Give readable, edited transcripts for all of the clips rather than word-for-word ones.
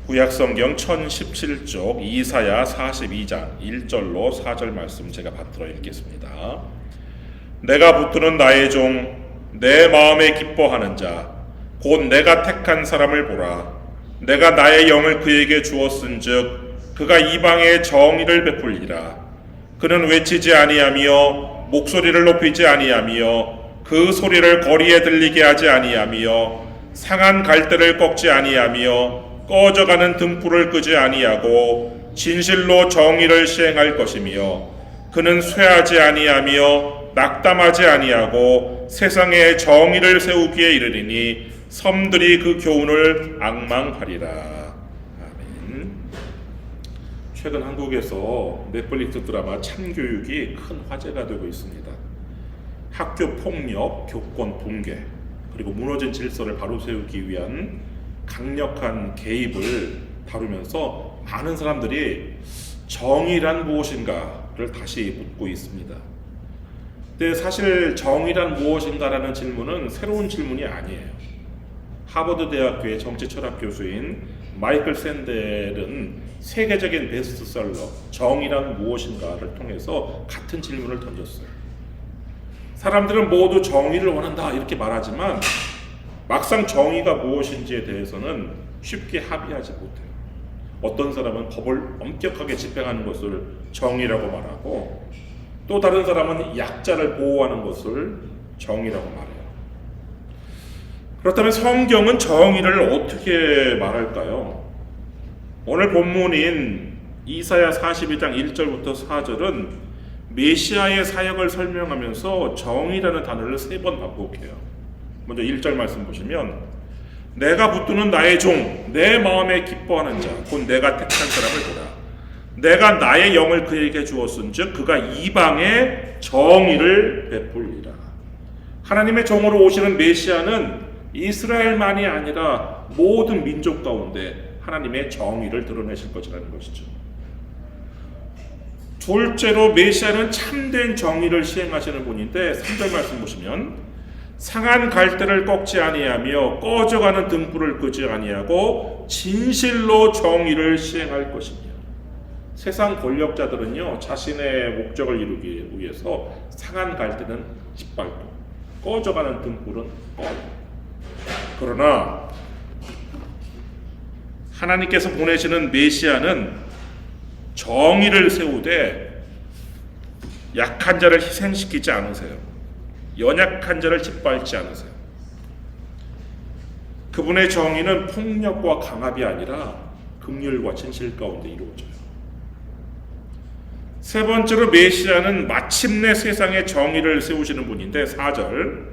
구약성경 1017쪽 이사야 42장 1절로 4절 말씀 제가 받들어 읽겠습니다. 내가 붙드는 나의 종 내 마음에 기뻐하는 자 곧 내가 택한 사람을 보라. 내가 나의 영을 그에게 주었은즉 그가 이방에 정의를 베풀리라. 그는 외치지 아니하며 목소리를 높이지 아니하며 그 소리를 거리에 들리게 하지 아니하며 상한 갈대를 꺾지 아니하며 꺼져가는 등불을 끄지 아니하고 진실로 정의를 시행할 것이며 그는 쇠하지 아니하며 낙담하지 아니하고 세상에 정의를 세우기에 이르리니 섬들이 그 교훈을 앙망하리라. 아멘. 최근 한국에서 넷플릭스 드라마 참교육이 큰 화제가 되고 있습니다. 학교 폭력, 교권 붕괴, 그리고 무너진 질서를 바로 세우기 위한 강력한 개입을 다루면서 많은 사람들이 정의란 무엇인가를 다시 묻고 있습니다. 근데 사실 정의란 무엇인가라는 질문은 새로운 질문이 아니에요. 하버드 대학교의 정치 철학 교수인 마이클 샌델은 세계적인 베스트셀러 정의란 무엇인가를 통해서 같은 질문을 던졌어요. 사람들은 모두 정의를 원한다 이렇게 말하지만 막상 정의가 무엇인지에 대해서는 쉽게 합의하지 못해요. 어떤 사람은 법을 엄격하게 집행하는 것을 정의라고 말하고 또 다른 사람은 약자를 보호하는 것을 정의라고 말해요. 그렇다면 성경은 정의를 어떻게 말할까요? 오늘 본문인 이사야 42장 1절부터 4절은 메시아의 사역을 설명하면서 정의라는 단어를 3번 반복해요. 먼저 1절 말씀 보시면 내가 붙드는 나의 종 내 마음에 기뻐하는 자 곧 내가 택한 사람을 보라. 내가 나의 영을 그에게 주었은즉 그가 이방에 정의를 베풀리라. 하나님의 종으로 오시는 메시아는 이스라엘만이 아니라 모든 민족 가운데 하나님의 정의를 드러내실 것이라는 것이죠. 둘째로 메시아는 참된 정의를 시행하시는 분인데 3절 말씀 보시면 상한 갈대를 꺾지 아니하며 꺼져가는 등불을 끄지 아니하고 진실로 정의를 시행할 것이며 세상 권력자들은요 자신의 목적을 이루기 위해서 상한 갈대는 짓밟고 꺼져가는 등불은 꺼요. 그러나 하나님께서 보내시는 메시아는 정의를 세우되 약한 자를 희생시키지 않으세요. 연약한 자를 짓밟지 않으세요. 그분의 정의는 폭력과 강압이 아니라 긍휼과 진실 가운데 이루어져요. 세 번째로 메시아는 마침내 세상에 정의를 세우시는 분인데 4절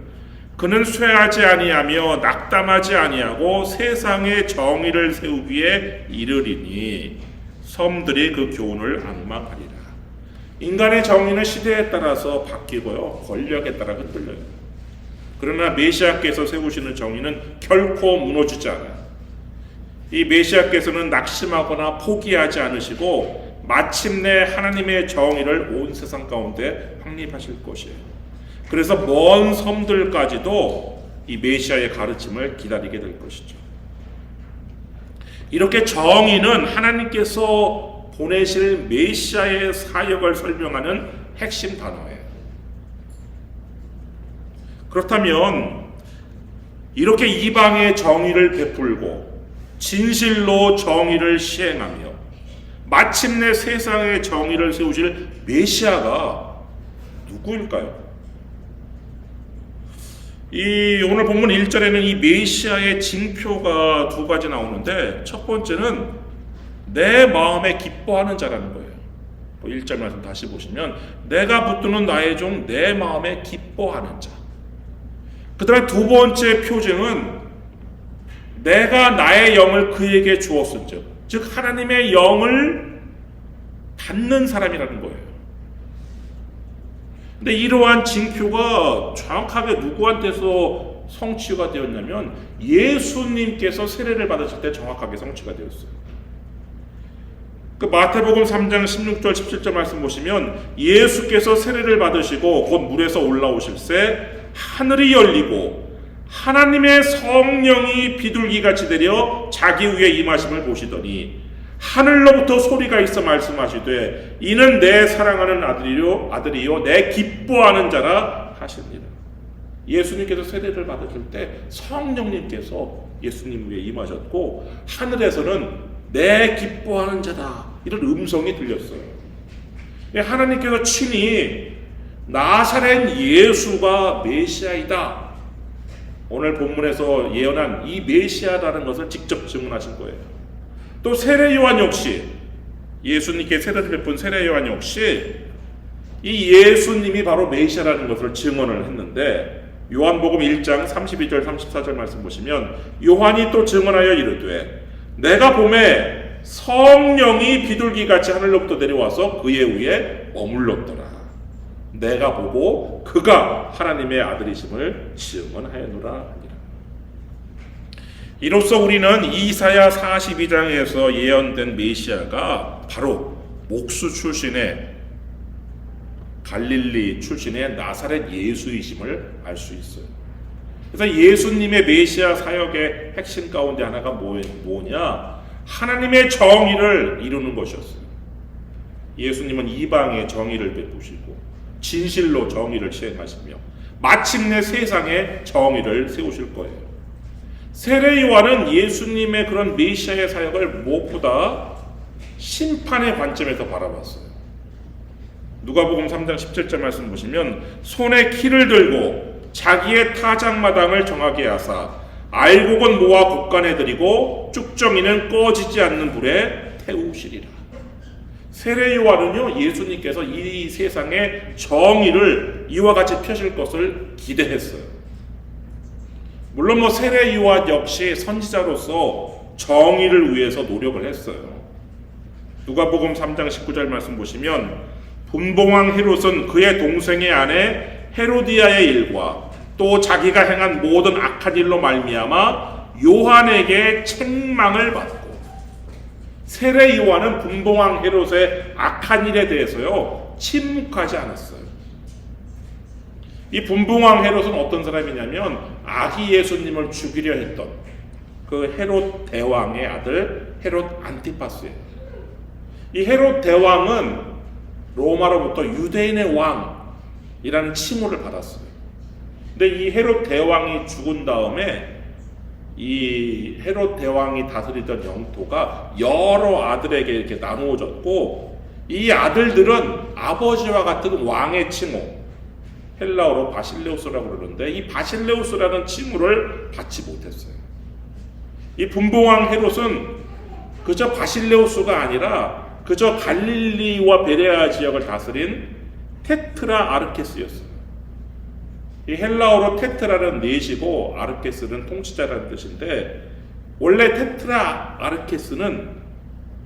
그는 쇠하지 아니하며 낙담하지 아니하고 세상에 정의를 세우기에 이르리니 섬들이 그 교훈을 앙망하리라. 인간의 정의는 시대에 따라서 바뀌고요. 권력에 따라 흔들려요. 그러나 메시아께서 세우시는 정의는 결코 무너지지 않아요. 이 메시아께서는 낙심하거나 포기하지 않으시고 마침내 하나님의 정의를 온 세상 가운데 확립하실 것이에요. 그래서 먼 섬들까지도 이 메시아의 가르침을 기다리게 될 것이죠. 이렇게 정의는 하나님께서 보내실 메시아의 사역을 설명하는 핵심 단어예요. 그렇다면 이렇게 이방의 정의를 베풀고 진실로 정의를 시행하며 마침내 세상의 정의를 세우실 메시아가 누구일까요? 이 오늘 본문 1절에는 이 메시아의 징표가 두 가지 나오는데 첫 번째는 내 마음에 기뻐하는 자라는 거예요. 1절 말씀 다시 보시면 내가 붙드는 나의 종 내 마음에 기뻐하는 자. 그 다음에 두 번째 표징은 내가 나의 영을 그에게 주었은즉 즉 하나님의 영을 받는 사람이라는 거예요. 근데 이러한 징표가 정확하게 누구한테서 성취가 되었냐면 예수님께서 세례를 받으실 때 정확하게 성취가 되었어요. 그 마태복음 3장 16절 17절 말씀 보시면 예수께서 세례를 받으시고 곧 물에서 올라오실새 하늘이 열리고 하나님의 성령이 비둘기같이 내려 자기 위에 임하심을 보시더니 하늘로부터 소리가 있어 말씀하시되 이는 내 사랑하는 아들이요 내 기뻐하는 자라 하십니다. 예수님께서 세례를 받으실 때 성령님께서 예수님 위에 임하셨고 하늘에서는 내 기뻐하는 자다 이런 음성이 들렸어요. 하나님께서 친히 나사렛 예수가 메시아이다, 오늘 본문에서 예언한 이 메시아라는 것을 직접 증언하신 거예요. 또 세례 요한 역시, 예수님께 세례를 베푼 세례 요한 역시 이 예수님이 바로 메시아라는 것을 증언을 했는데, 요한복음 1장 32절 34절 말씀 보시면 요한이 또 증언하여 이르되 내가 보매 성령이 비둘기같이 하늘로부터 내려와서 그의 위에 머물렀더라. 내가 보고 그가 하나님의 아들이심을 증언하였노라 하니라. 이로써 우리는 이사야 42장에서 예언된 메시아가 바로 목수 출신의 갈릴리 출신의 나사렛 예수이심을 알 수 있어요. 그래서 예수님의 메시아 사역의 핵심 가운데 하나가 뭐냐? 하나님의 정의를 이루는 것이었어요. 예수님은 이방의 정의를 베푸시고 진실로 정의를 시행하시며 마침내 세상에 정의를 세우실 거예요. 세례 요한은 예수님의 그런 메시아의 사역을 무엇보다 심판의 관점에서 바라봤어요. 누가복음 3장 17절 말씀 보시면 손에 키를 들고 자기의 타작마당을 정하게 하사 알곡은 모아 곡간에 들이고 쭉정이는 꺼지지 않는 불에 태우시리라. 세례 요한은요, 예수님께서 이 세상의 정의를 이와 같이 펴실 것을 기대했어요. 물론 세례 요한 역시 선지자로서 정의를 위해서 노력을 했어요. 누가복음 3장 19절 말씀 보시면 분봉왕 헤롯은 그의 동생의 아내 헤로디아의 일과 또 자기가 행한 모든 악한 일로 말미암아 요한에게 책망을 받고, 세례 요한은 분봉왕 헤롯의 악한 일에 대해서요 침묵하지 않았어요. 이 분봉왕 헤롯은 어떤 사람이냐면 아기 예수님을 죽이려 했던 그 헤롯 대왕의 아들 헤롯 안티파스예요. 이 헤롯 대왕은 로마로부터 유대인의 왕이라는 칭호를 받았어요. 근데 이 헤롯 대왕이 죽은 다음에 이 헤롯 대왕이 다스리던 영토가 여러 아들에게 이렇게 나누어졌고, 이 아들들은 아버지와 같은 왕의 칭호, 헬라어로 바실레우스라고 그러는데 이 바실레우스라는 칭호를 받지 못했어요. 이 분봉왕 헤롯은 그저 바실레우스가 아니라 그저 갈릴리와 베레아 지역을 다스린 테트라 아르케스였어요. 이 헬라어로 테트라는 넷이고 아르케스는 통치자라는 뜻인데, 원래 테트라 아르케스는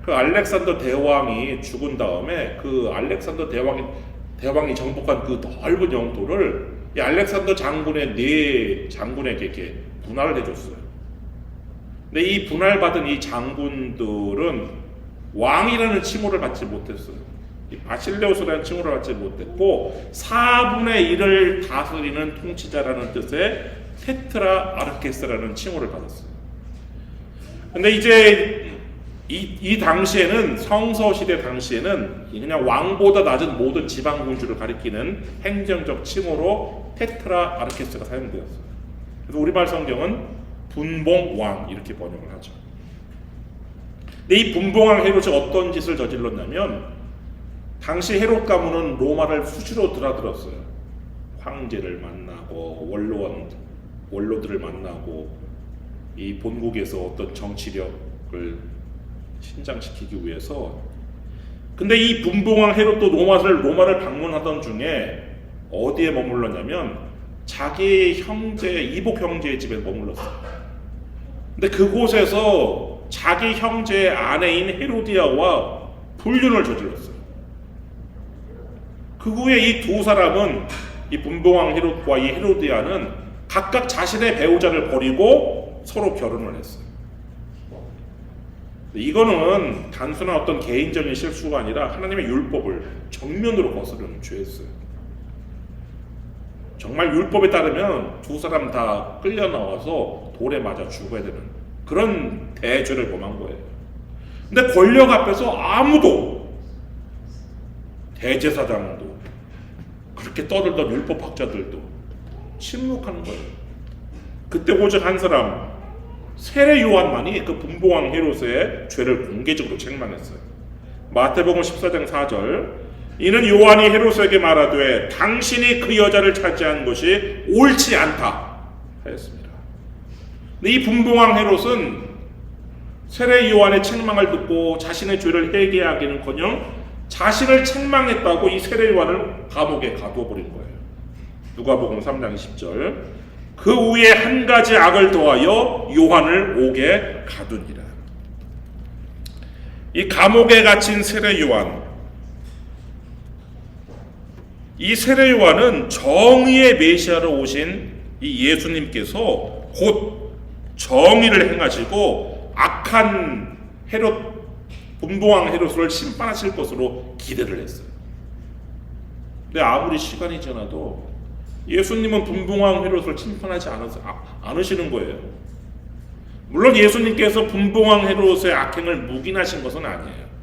그 알렉산더 대왕이 죽은 다음에 그 알렉산더 대왕이 정복한 그 넓은 영토를 이 알렉산더 장군의 네 장군에게 이렇게 분할을 해줬어요. 근데 이 분할받은 이 장군들은 왕이라는 칭호를 받지 못했어요. 바실레우스라는 칭호를 받지 못했고 4분의 1을 다스리는 통치자라는 뜻의 테트라 아르케스라는 칭호를 받았어요. 근데 이제 이 당시에는, 성서시대 당시에는 그냥 왕보다 낮은 모든 지방군주를 가리키는 행정적 칭호로 테트라 아르케스가 사용되었어요. 그래서 우리말 성경은 분봉왕 이렇게 번역을 하죠. 근데 이 분봉왕 헤롯이 어떤 짓을 저질렀냐면, 당시 헤롯 가문은 로마를 수시로 드나들었어요. 황제를 만나고 원로들을 만나고 이 본국에서 어떤 정치력을 신장시키기 위해서. 근데 이 분봉왕 헤롯도 로마를 방문하던 중에 어디에 머물렀냐면 자기 형제, 이복 형제의 집에 머물렀어요. 근데 그곳에서 자기 형제의 아내인 헤로디아와 불륜을 저질렀어요. 그 후에 이 두 사람은, 이 분봉왕 헤롯과 이 헤로디아는 각각 자신의 배우자를 버리고 서로 결혼을 했어요. 이거는 단순한 어떤 개인적인 실수가 아니라 하나님의 율법을 정면으로 거스르는 죄였어요. 정말 율법에 따르면 두 사람 다 끌려 나와서 돌에 맞아 죽어야 되는 그런 대죄를 범한 거예요. 근데 권력 앞에서 아무도, 대제사장도 그렇게 떠들던 율법학자들도 침묵하는 거예요. 그때 오직 한 사람, 세례 요한만이 그 분봉왕 헤롯의 죄를 공개적으로 책망했어요. 마태복음 14장 4절, 이는 요한이 헤롯에게 말하되 당신이 그 여자를 차지한 것이 옳지 않다 하였습니다. 근데 이 분봉왕 헤롯은 세례 요한의 책망을 듣고 자신의 죄를 회개하기는커녕 자신을 책망했다고 이 세례 요한을 감옥에 가둬버린 거예요. 누가복음 3장 10절, 그 후에 한 가지 악을 더하여 요한을 옥에 가두니라. 이 감옥에 갇힌 세례 요한, 이 세례 요한은 정의의 메시아로 오신 이 예수님께서 곧 정의를 행하시고 악한 헤롯, 분봉왕 헤롯을 심판하실 것으로 기대를 했어요. 근데 아무리 시간이 지나도 예수님은 분봉왕 헤롯을 심판하지 않으시는 거예요. 물론 예수님께서 분봉왕 헤롯의 악행을 묵인하신 것은 아니에요.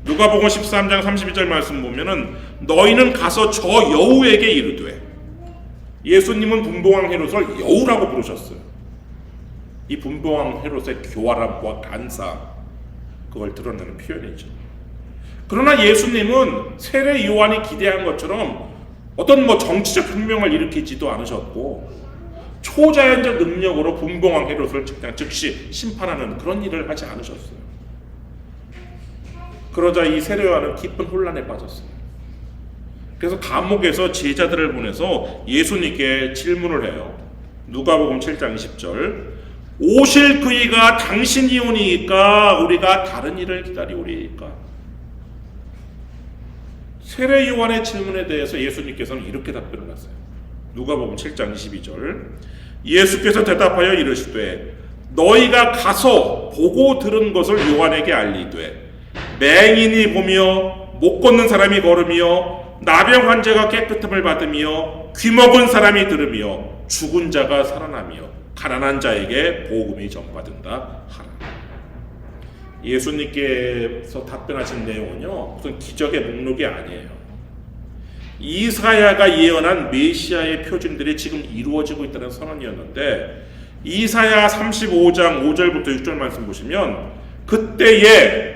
누가복음 13장 32절 말씀 보면은 너희는 가서 저 여우에게 이르되, 예수님은 분봉왕 헤롯을 여우라고 부르셨어요. 이 분봉왕 헤롯의 교활함과 간사, 그걸 드러내는 표현이죠. 그러나 예수님은 세례 요한이 기대한 것처럼 어떤 정치적 혁명을 일으키지도 않으셨고 초자연적 능력으로 분봉왕 헤롯을 그냥 즉시 심판하는 그런 일을 하지 않으셨어요. 그러자 이 세례 요한은 깊은 혼란에 빠졌어요. 그래서 감옥에서 제자들을 보내서 예수님께 질문을 해요. 누가복음 7장 20절, 오실 그이가 당신이 오니까 우리가 다른 일을 기다리오리이까? 세례 요한의 질문에 대해서 예수님께서는 이렇게 답변을 하세요. 누가복음 7장 22절, 예수께서 대답하여 이르시되 너희가 가서 보고 들은 것을 요한에게 알리되 맹인이 보며 못 걷는 사람이 걸으며 나병 환자가 깨끗함을 받으며 귀먹은 사람이 들으며 죽은 자가 살아나며 가난한 자에게 복음이 전파된다 하라. 예수님께서 답변하신 내용은요, 무슨 기적의 목록이 아니에요. 이사야가 예언한 메시아의 표징들이 지금 이루어지고 있다는 선언이었는데, 이사야 35장 5절부터 6절 말씀 보시면 그때에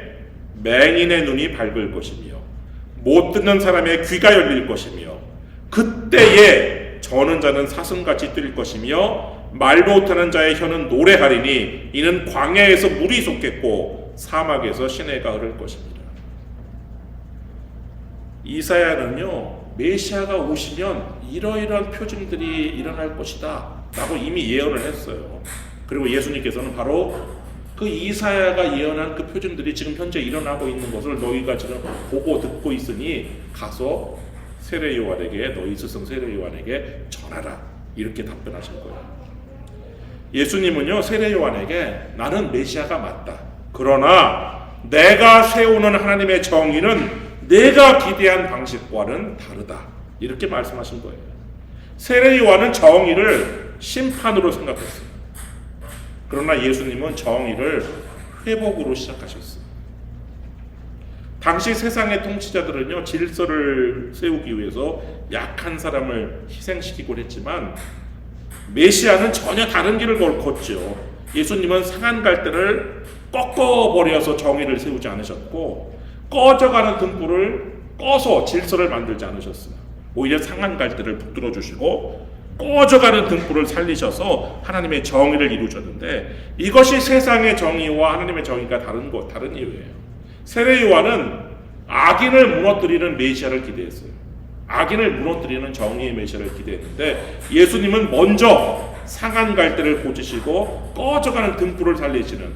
맹인의 눈이 밝을 것이며 못 듣는 사람의 귀가 열릴 것이며 그때에 저는 자는 사슴같이 뛸 것이며 말 못하는 자의 혀는 노래하리니 이는 광야에서 물이 솟겠고 사막에서 시내가 흐를 것입니다. 이사야는요, 메시아가 오시면 이러이러한 표징들이 일어날 것이다 라고 이미 예언을 했어요. 그리고 예수님께서는 바로 그 이사야가 예언한 그 표징들이 지금 현재 일어나고 있는 것을 너희가 지금 보고 듣고 있으니 가서 세례 요한에게, 너희 스승 세례 요한에게 전하라, 이렇게 답변하신 거예요. 예수님은요, 세례 요한에게 나는 메시아가 맞다, 그러나 내가 세우는 하나님의 정의는 내가 기대한 방식과는 다르다, 이렇게 말씀하신 거예요. 세례 요한은 정의를 심판으로 생각했어요. 그러나 예수님은 정의를 회복으로 시작하셨어요. 당시 세상의 통치자들은요, 질서를 세우기 위해서 약한 사람을 희생시키곤 했지만 메시아는 전혀 다른 길을 걷죠. 예수님은 상한 갈대를 꺾어버려서 정의를 세우지 않으셨고 꺼져가는 등불을 꺼서 질서를 만들지 않으셨어요. 오히려 상한 갈대를 붙들어 주시고 꺼져가는 등불을 살리셔서 하나님의 정의를 이루셨는데, 이것이 세상의 정의와 하나님의 정의가 다른 이유예요. 세례 요한은 악인을 무너뜨리는 메시아를 기대했어요. 악인을 무너뜨리는 정의의 메시아를 기대했는데, 예수님은 먼저 상한 갈대를 고치시고 꺼져가는 등불을 살리시는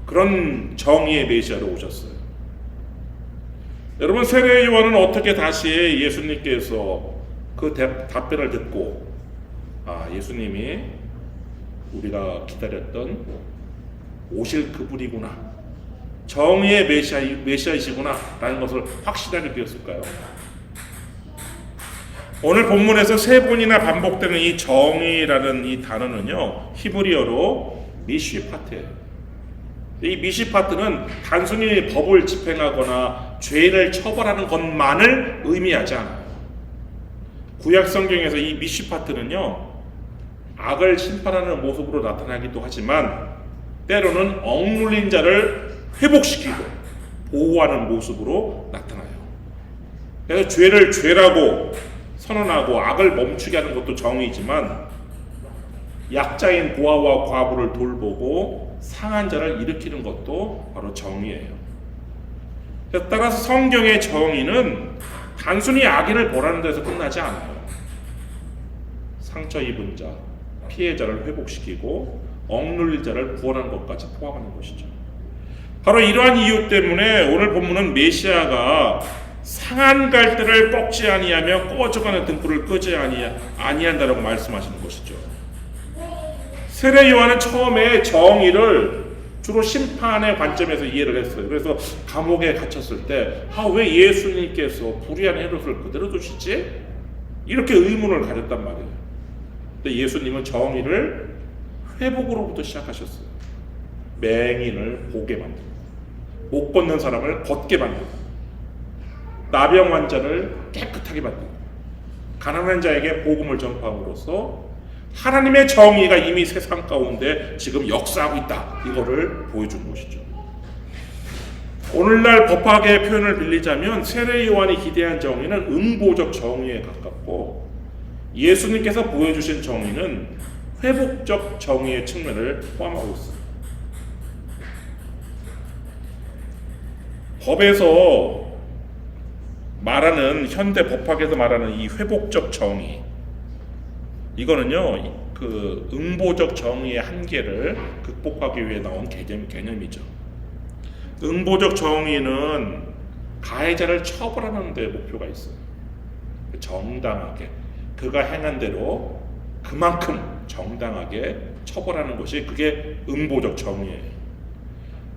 그런 정의의 메시아로 오셨어요. 여러분, 세례 요한은 어떻게 다시 예수님께서 그 답변을 듣고 예수님이 우리가 기다렸던 오실 그분이구나, 정의의 메시아이시구나 라는 것을 확실하게 되었을까요? 오늘 본문에서 세 번이나 반복되는 이 정의라는 이 단어는요, 히브리어로 미시파트예요. 이 미시파트는 단순히 법을 집행하거나 죄를 처벌하는 것만을 의미하지 않아요. 구약 성경에서 이 미시파트는요, 악을 심판하는 모습으로 나타나기도 하지만 때로는 억눌린 자를 회복시키고 보호하는 모습으로 나타나요. 그래서 죄를 죄라고 선언하고 악을 멈추게 하는 것도 정의이지만 약자인 고아와 과부를 돌보고 상한 자를 일으키는 것도 바로 정의예요. 따라서 성경의 정의는 단순히 악인을 벌하는 데서 끝나지 않아요. 상처 입은 자, 피해자를 회복시키고 억눌린 자를 구원하는 것까지 포함하는 것이죠. 바로 이러한 이유 때문에 오늘 본문은 메시아가 상한 갈대를 꺾지 아니하며 꺼져가는 등불을 끄지 아니한다라고 말씀하시는 것이죠. 세례 요한은 처음에 정의를 주로 심판의 관점에서 이해를 했어요. 그래서 감옥에 갇혔을 때 왜 예수님께서 불의한 헤롯을 그대로 두시지? 이렇게 의문을 가졌단 말이에요. 근데 예수님은 정의를 회복으로부터 시작하셨어요. 맹인을 보게 만들고, 못 걷는 사람을 걷게 만들고, 나병 환자를 깨끗하게 만들고, 가난한 자에게 복음을 전파함으로써 하나님의 정의가 이미 세상 가운데 지금 역사하고 있다, 이거를 보여준 것이죠. 오늘날 법학의 표현을 빌리자면 세례 요한이 기대한 정의는 응보적 정의에 가깝고 예수님께서 보여주신 정의는 회복적 정의의 측면을 포함하고 있습니다. 법에서 말하는, 현대 법학에서 말하는 이 회복적 정의, 이거는요, 그 응보적 정의의 한계를 극복하기 위해 나온 개념이죠. 응보적 정의는 가해자를 처벌하는 데 목표가 있어요. 정당하게 그가 행한 대로 그만큼 정당하게 처벌하는 것이, 그게 응보적 정의예요.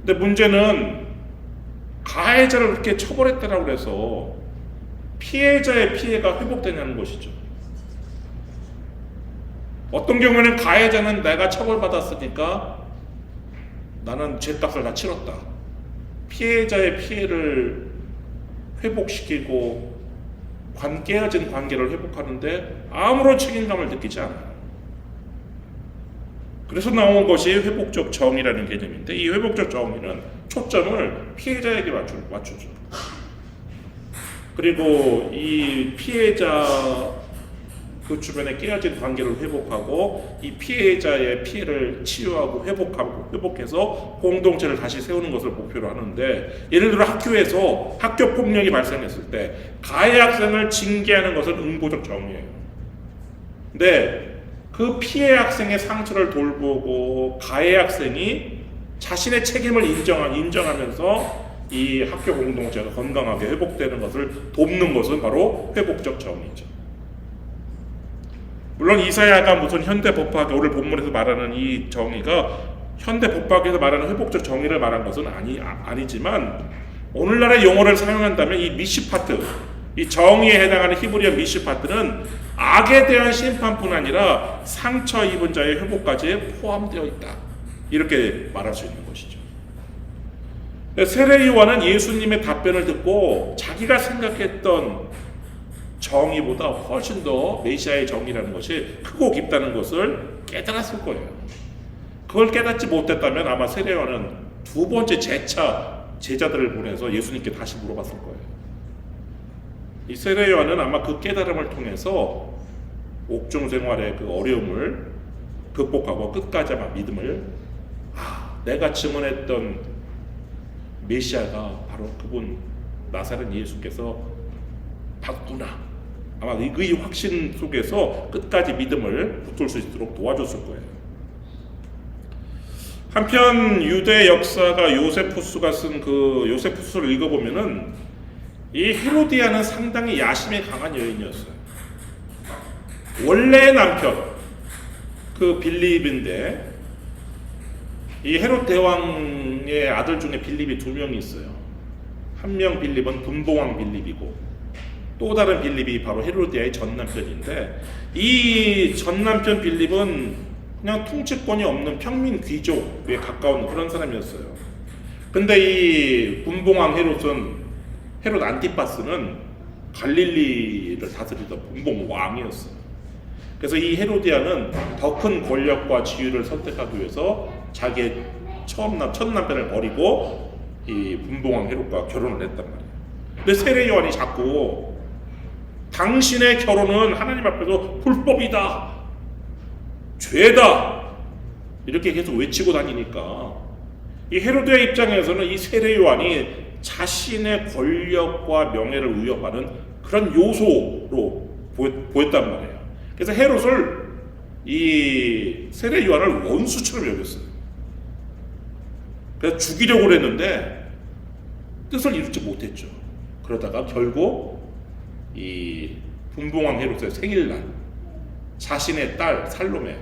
근데 문제는 가해자를 그렇게 처벌했다라고 해서 피해자의 피해가 회복되냐는 것이죠. 어떤 경우에는 가해자는 내가 처벌받았으니까 나는 죄값을 다 치렀다, 피해자의 피해를 회복시키고 깨어진 관계를 회복하는데 아무런 책임감을 느끼지 않아요. 그래서 나온 것이 회복적 정의라는 개념인데, 이 회복적 정의는 초점을 피해자에게 맞추죠. 그리고 이 피해자 그 주변에 깨어진 관계를 회복하고 이 피해자의 피해를 치유하고 회복해서 공동체를 다시 세우는 것을 목표로 하는데, 예를 들어 학교에서 학교 폭력이 발생했을 때 가해 학생을 징계하는 것은 응보적 정의예요. 근데 그 피해 학생의 상처를 돌보고 가해 학생이 자신의 책임을 인정하면서 이 학교 공동체가 건강하게 회복되는 것을 돕는 것은 바로 회복적 정의죠. 물론 이사야가 무슨 현대 법학, 오늘 본문에서 말하는 이 정의가 현대 법학에서 말하는 회복적 정의를 말한 것은 아니지만, 오늘날의 용어를 사용한다면 이 미시파트, 이 정의에 해당하는 히브리어 미시파트는 악에 대한 심판뿐 아니라 상처 입은 자의 회복까지 포함되어 있다, 이렇게 말할 수 있는 것이죠. 세례 요한은 예수님의 답변을 듣고 자기가 생각했던 정의보다 훨씬 더 메시아의 정의라는 것이 크고 깊다는 것을 깨달았을 거예요. 그걸 깨닫지 못했다면 아마 세례 요한은 두 번째 재차 제자들을 보내서 예수님께 다시 물어봤을 거예요. 이 세례 요한은 아마 그 깨달음을 통해서 옥중 생활의 그 어려움을 극복하고 끝까지 아마 믿음을, 내가 증언했던 메시아가 바로 그분 나사렛 예수께서 봤구나, 아마 이 확신 속에서 끝까지 믿음을 붙들 수 있도록 도와줬을 거예요. 한편 유대 역사가 요세푸스가 쓴 그 요세푸스를 읽어보면은 이 헤로디아는 상당히 야심이 강한 여인이었어요. 원래 남편 그 빌립인데, 이 헤롯 대왕의 아들 중에 빌립이 두 명이 있어요. 한 명 빌립은 분봉왕 빌립이고, 또 다른 빌립이 바로 헤로디아의 전 남편인데, 이 전 남편 빌립은 그냥 통치권이 없는 평민 귀족에 가까운 그런 사람이었어요. 근데 이 분봉왕 헤롯 안티파스는 갈릴리를 다스리던 분봉왕이었어요. 그래서 이 헤로디아는 더 큰 권력과 지위를 선택하기 위해서 자기의 첫 남편을 버리고 이 분봉왕 헤롯과 결혼을 했단 말이에요. 근데 세례 요한이 자꾸 당신의 결혼은 하나님 앞에서 불법이다, 죄다, 이렇게 계속 외치고 다니니까 이 헤로디아 입장에서는 이 세례 요한이 자신의 권력과 명예를 위협하는 그런 요소로 보였단 말이에요. 그래서 헤롯을, 이 세례 요한을 원수처럼 여겼어요. 그래서 죽이려고 했는데 뜻을 이루지 못했죠. 그러다가 결국 이 분봉왕 헤롯의 생일날 자신의 딸 살로메,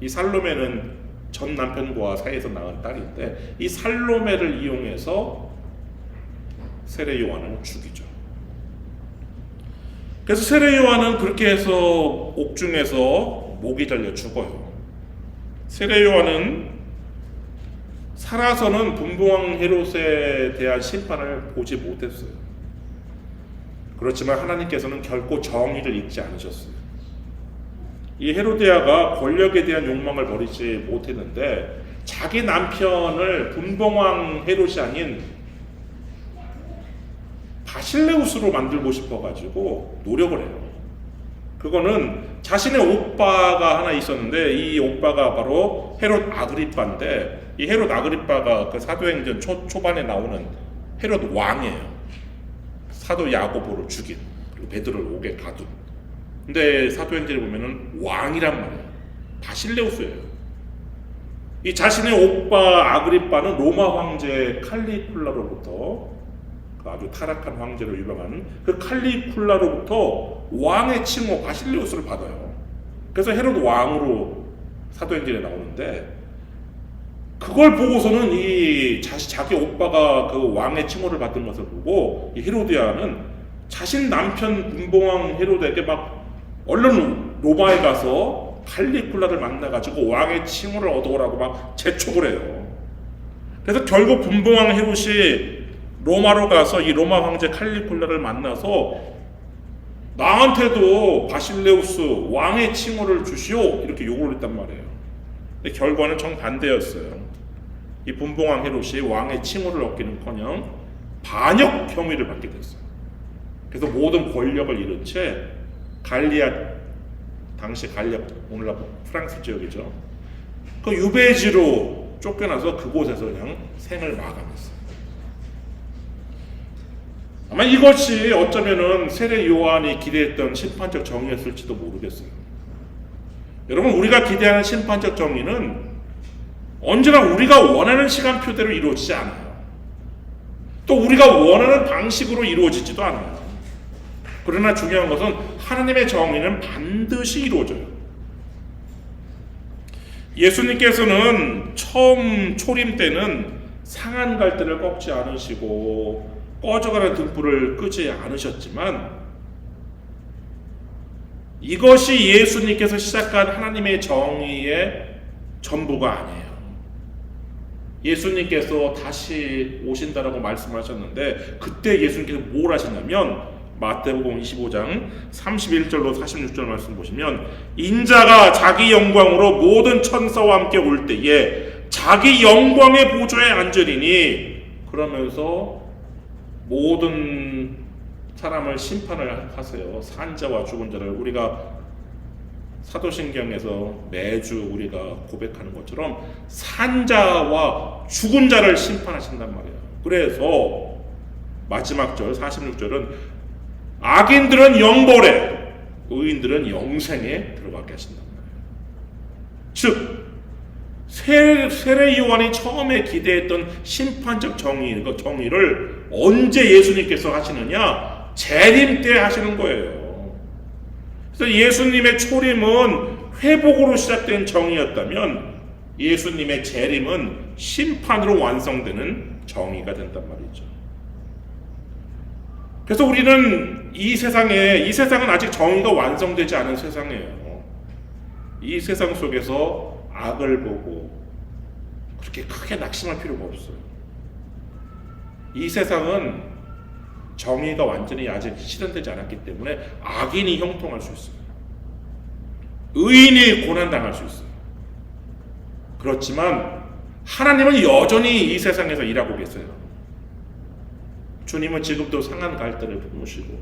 이 살로메는 전 남편과 사이에서 낳은 딸인데, 이 살로메를 이용해서 세례 요한을 죽이죠. 그래서 세례 요한은 그렇게 해서 옥중에서 목이 잘려 죽어요. 세례 요한은 살아서는 분봉왕 헤롯에 대한 심판을 보지 못했어요. 그렇지만 하나님께서는 결코 정의를 잊지 않으셨어요. 이 헤로디아가 권력에 대한 욕망을 버리지 못했는데, 자기 남편을 분봉왕 헤롯이 아닌 바실레우스로 만들고 싶어가지고 노력을 해요. 그거는 자신의 오빠가 하나 있었는데, 이 오빠가 바로 헤롯 아그리빠인데, 이 헤롯 아그리빠가 그 사도행전 초반에 나오는 헤롯 왕이에요. 사도 야고보를 죽인, 그리고 베드로를 옥에 가둔. 근데 사도행전에 보면은 왕이란 말이에요. 바실레우스예요. 이 자신의 오빠 아그리빠는 로마 황제 칼리굴라로부터, 그 아주 타락한 황제로 유명한 그 칼리굴라로부터 왕의 칭호 바실레우스를 받아요. 그래서 헤롯 왕으로 사도행전에 나오는데, 그걸 보고서는 이 자기 오빠가 그 왕의 칭호를 받은 것을 보고 이 헤로디아는 자신 남편 분봉왕 헤롯에게 막 얼른 로마에 가서 칼리굴라를 만나가지고 왕의 칭호를 얻어오라고 막 재촉을 해요. 그래서 결국 분봉왕 헤롯이 로마로 가서 이 로마 황제 칼리굴라를 만나서 나한테도 바실레우스 왕의 칭호를 주시오, 이렇게 요구를 했단 말이에요. 근데 결과는 정반대였어요. 이 분봉왕 헤롯이 왕의 칭호를 얻기는커녕 반역 혐의를 받게 됐어요. 그래서 모든 권력을 잃은 채 갈리아, 당시 갈리아, 오늘날 프랑스 지역이죠, 그 유배지로 쫓겨나서 그곳에서 그냥 생을 마감했어요. 아마 이것이 어쩌면은 세례 요한이 기대했던 심판적 정의였을지도 모르겠어요. 여러분, 우리가 기대하는 심판적 정의는 언제나 우리가 원하는 시간표대로 이루어지지 않아요. 또 우리가 원하는 방식으로 이루어지지도 않아요. 그러나 중요한 것은 하나님의 정의는 반드시 이루어져요. 예수님께서는 처음 초림 때는 상한 갈대를 꺾지 않으시고 꺼져가는 등불을 끄지 않으셨지만, 이것이 예수님께서 시작한 하나님의 정의의 전부가 아니에요. 예수님께서 다시 오신다라고 말씀하셨는데, 그때 예수님께서 뭘 하셨냐면, 마태복음 25장 31절로 46절 말씀 보시면, 인자가 자기 영광으로 모든 천사와 함께 올 때에 자기 영광의 보좌에 앉으리니, 그러면서 모든 사람을 심판을 하세요. 산자와 죽은 자를. 우리가 사도신경에서 매주 우리가 고백하는 것처럼 산자와 죽은 자를 심판하신단 말이에요. 그래서 마지막 절 46절은 악인들은 영벌에, 의인들은 영생에 들어가게 하신단 말이에요. 즉 세례 요한이 처음에 기대했던 심판적 정의를 언제 예수님께서 하시느냐? 재림 때 하시는 거예요. 그래서 예수님의 초림은 회복으로 시작된 정의였다면, 예수님의 재림은 심판으로 완성되는 정의가 된단 말이죠. 그래서 우리는 이 세상은 아직 정의가 완성되지 않은 세상이에요. 이 세상 속에서 악을 보고 그렇게 크게 낙심할 필요가 없어요. 이 세상은 정의가 완전히 아직 실현되지 않았기 때문에 악인이 형통할 수 있어요. 의인이 고난당할 수 있어요. 그렇지만 하나님은 여전히 이 세상에서 일하고 계세요. 주님은 지금도 상한 갈대를 품으시고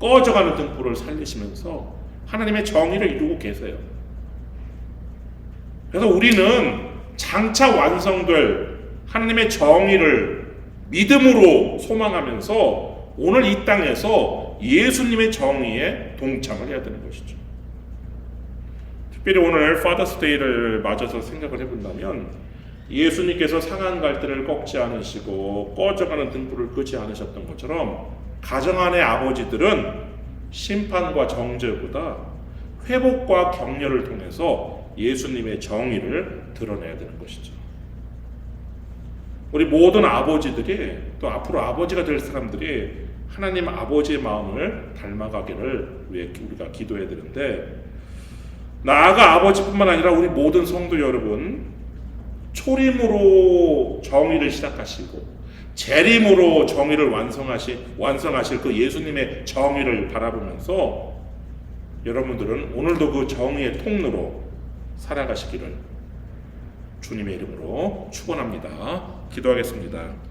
꺼져가는 등불을 살리시면서 하나님의 정의를 이루고 계세요. 그래서 우리는 장차 완성될 하나님의 정의를 믿음으로 소망하면서 오늘 이 땅에서 예수님의 정의에 동참을 해야 되는 것이죠. 특별히 오늘 파더스 데이를 맞아서 생각을 해본다면 예수님께서 상한 갈대를 꺾지 않으시고 꺼져가는 등불을 끄지 않으셨던 것처럼 가정 안의 아버지들은 심판과 정죄보다 회복과 격려를 통해서 예수님의 정의를 드러내야 되는 것이죠. 우리 모든 아버지들이 또 앞으로 아버지가 될 사람들이 하나님 아버지의 마음을 닮아가기를 위해 우리가 기도해야 되는데, 나아가 아버지뿐만 아니라 우리 모든 성도 여러분, 초림으로 정의를 시작하시고 재림으로 정의를 완성하실 그 예수님의 정의를 바라보면서 여러분들은 오늘도 그 정의의 통로로 살아가시기를 주님의 이름으로 축원합니다. 기도하겠습니다.